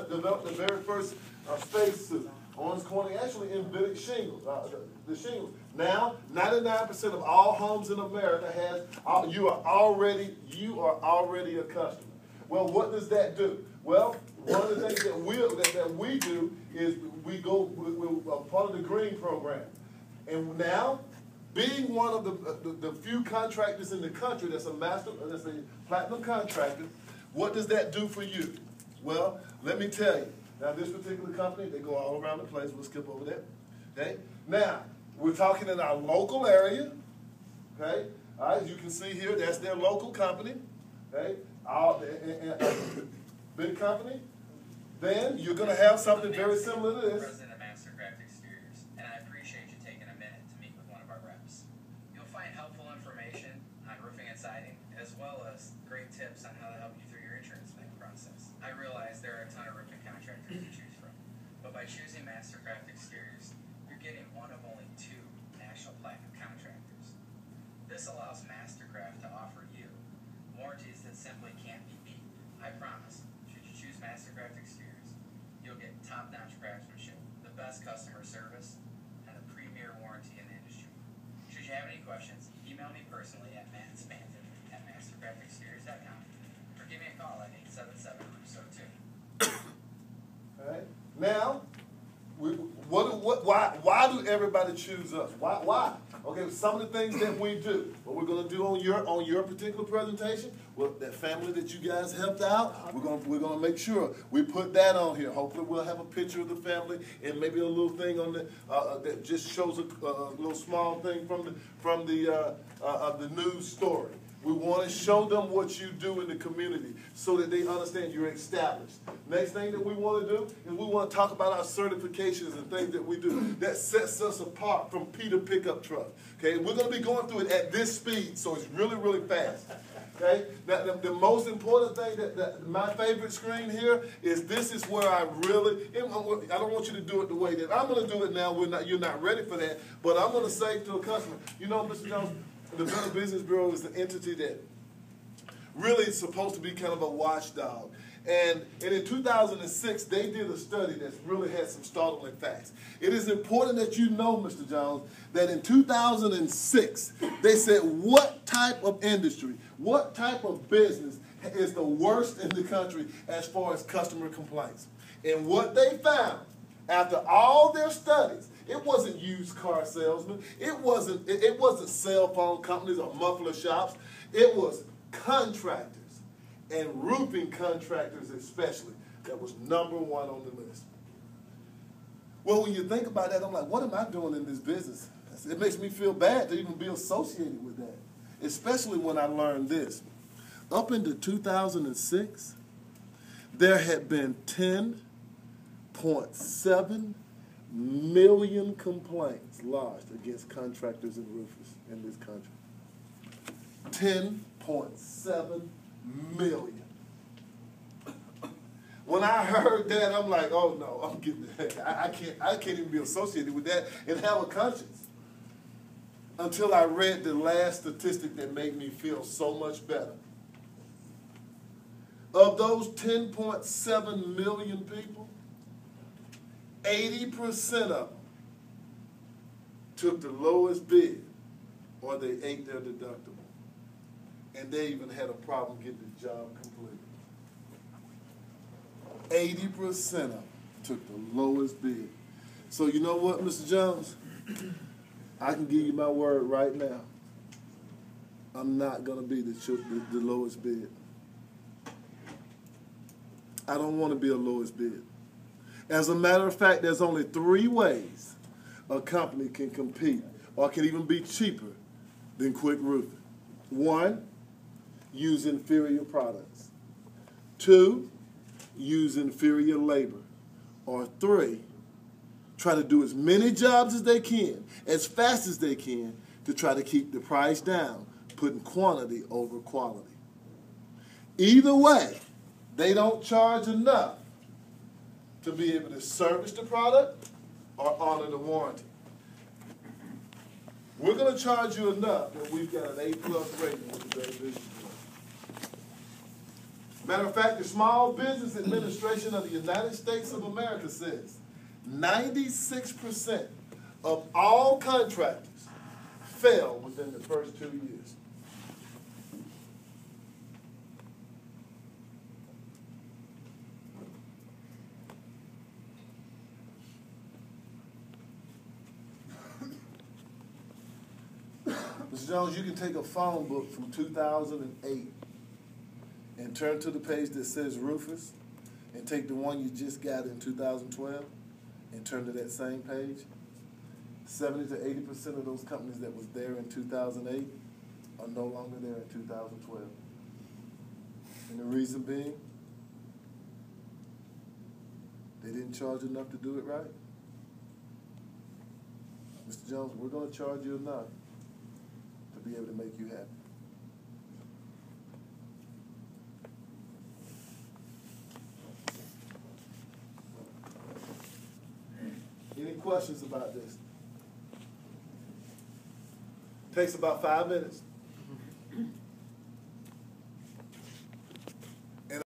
developed the very first spacesuit. Owens Corning actually invented shingles, the shingles. Now, 99% of all homes in America you are already a customer. Well, what does that do? Well, one of the things that we do is we're part of the green program. And now, being one of the few contractors in the country that's a platinum contractor, what does that do for you? Well, let me tell you. Now, this particular company, they go all around the place. We'll skip over that. Okay? Now, we're talking in our local area. Okay? All right, as you can see here, that's their local company. Okay? Big company. Then you're going to have something very similar to this. President of Mastercraft Exteriors, and I appreciate you taking a minute to meet with one of our reps. You'll find helpful information on roofing and siding, as well as great tips on how to help you through your insurance claim process. I realize there are a ton of roofing contractors to choose from, but by choosing Mastercraft Exteriors, you're getting one of only 2 national platinum contractors. This allows Mastercraft to offer you warranties that simply can't be beat. I promise, should you choose Mastercraft Exteriors, you'll get top-notch craftsmanship, the best customer service, and a premier warranty in the industry. Should you have any questions, email me personally at mattsmanton@mastercraftexteriors.com or give me a call at 877-RUSO2. All right. Now, why do everybody choose us? Why? Okay, some of the things that we do. What we're going to do on your particular presentation, well, that family that you guys helped out, we're going to make sure we put that on here. Hopefully, we'll have a picture of the family and maybe a little thing on the that just shows a little small thing from the news story. We want to show them what you do in the community so that they understand you're established. Next thing that we want to do is we want to talk about our certifications and things that we do that sets us apart from Peter Pickup Truck. Okay, we're going to be going through it at this speed, so it's really, really fast. Okay, now, the most important thing my favorite screen here is this is where I don't want you to do it the way that I'm going to do it now. You're not ready for that, but I'm going to say to a customer, you know, Mr. Jones, the Better Business Bureau is the entity that really is supposed to be kind of a watchdog. And in 2006, they did a study that really had some startling facts. It is important that you know, Mr. Jones, that in 2006, they said what type of industry, what type of business is the worst in the country as far as customer complaints. And what they found, after all their studies, it wasn't used car salesmen, it wasn't cell phone companies or muffler shops, it was contractors. And roofing contractors especially, that was #1 on the list. Well, when you think about that, I'm like, what am I doing in this business? It makes me feel bad to even be associated with that, especially when I learned this. Up into 2006, there had been 10.7 million complaints lodged against contractors and roofers in this country. 10.7 million. When I heard that, I'm like, oh no, I'm getting the heck. I can't even be associated with that and have a conscience. Until I read the last statistic that made me feel so much better. Of those 10.7 million people, 80% of them took the lowest bid or they ate their deductible. And they even had a problem getting the job completed. 80% of them took the lowest bid. So you know what, Mr. Jones? I can give you my word right now. I'm not going to be the lowest bid. I don't want to be a lowest bid. As a matter of fact, there's only 3 ways a company can compete or can even be cheaper than Quick Roofing. 1, use inferior products. 2, use inferior labor. Or 3, try to do as many jobs as they can, as fast as they can, to try to keep the price down, putting quantity over quality. Either way, they don't charge enough to be able to service the product or honor the warranty. We're going to charge you enough that we've got an A+ rating with the Better Business Bureau. Matter of fact, the Small Business Administration of the United States of America says 96% of all contractors fail within the first 2 years. Mr. Jones, you can take a phone book from 2008 and turn to the page that says Rufus and take the one you just got in 2012 and turn to that same page. 70 to 80% of those companies that was there in 2008 are no longer there in 2012. And the reason being, they didn't charge enough to do it right. Mr. Jones, we're going to charge you enough to be able to make you happy. Any questions about this? Takes about 5 minutes.